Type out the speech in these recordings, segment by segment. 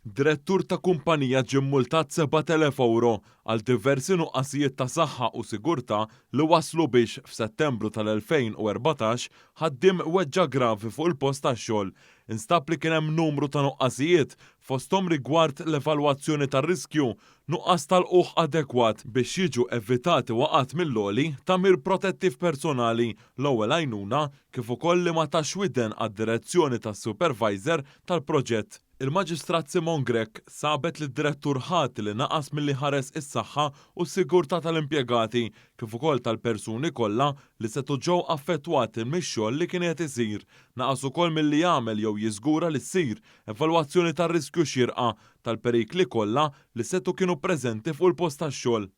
Direttur ta' kumpanija ġie mmultat 7,000 euro għal diversi nuqqasijiet ta' saħħa u sigurtà li waslu biex f'Settembru tal-2014 ħaddiem weġġa' gravi fuq il-post tax-xogħol. Instab li kien hemm numru ta' nuqqasijiet fosthom rigward l-evalwazzjoni tar-riskju, nuqqas tal-ħuq adekwat biex jiġu evitati waqgħat mill-logħli, tagħmir protettiv personali, l-ewwel għajnuna kif ukoll li ma tax widen għad-direzzjoni tas-supervisor tal-proġett. Il-Maġistrat Simon Grech sabet li d-direttur ħati li naqas milli ħares is-saħħa u s-sigurtà tal-impjegati kif ukoll tal-persuni kollha li setgħu ġew affettwati mix-xogħol li kien qed isir, naqas ukoll milli jagħmel jew jiżgura li ssir evalwazzjoni tar-riskju xierqa tal-perikli kollha li setgħu kienu preżenti fuq il-post tax-xogħol.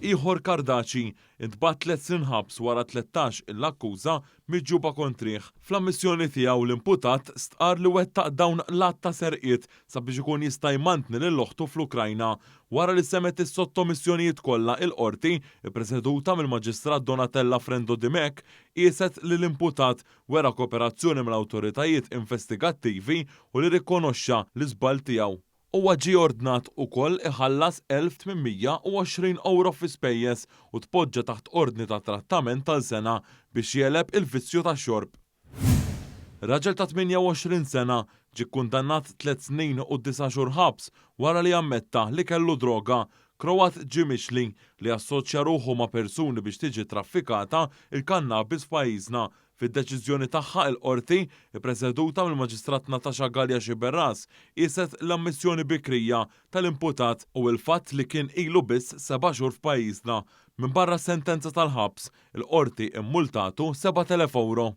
Ieħor Kardaċi intbagħat 3 snin ħabs wara 13 il-akkuża miġġuba kontrih. Fl-ammissjoni tiegħu l-imputat stqar li wettaq dawn l-att ta' serqiet sabiex ikun jista' jmantni lil oħtu fl-Ukrajna wara li semet is-sottomissjonijiet kollha il-qorti ippreseduta mill-Maġistrat Donatella Frendo Dimek qiset li l-imputat wera kooperazzjoni mill-awtoritajiet investigattivi u li rikonoxxa l-iżball tiegħu. Huwa ġie ordnat ukoll iħallas 1,820 euro fi spejjeż u tpoġġa taħt ordni ta' trattament tal-sena biex jeleb il-vizzju tax-xorb. Raġel ta' 28 sena ġie kkundannat 3 snin u 9 xhur ħabs wara li ammetta li kellu droga. Croat Ġimixli li assoċja ruħu ma' persuni biex tiġi traffikata il-kannabis f'pajjiżna. Fid-deċiżjoni tagħha l-qorti ippreseduta mill-Maġistrat Natasha Galja Xiberras qiset l-ammissjoni bikrija tal-imputat u l-fatt li kien ilu biss 7 xhur f'pajjiżna. Minbarra sentenza tal-ħabs, il-qorti immultatu 7,000 euro.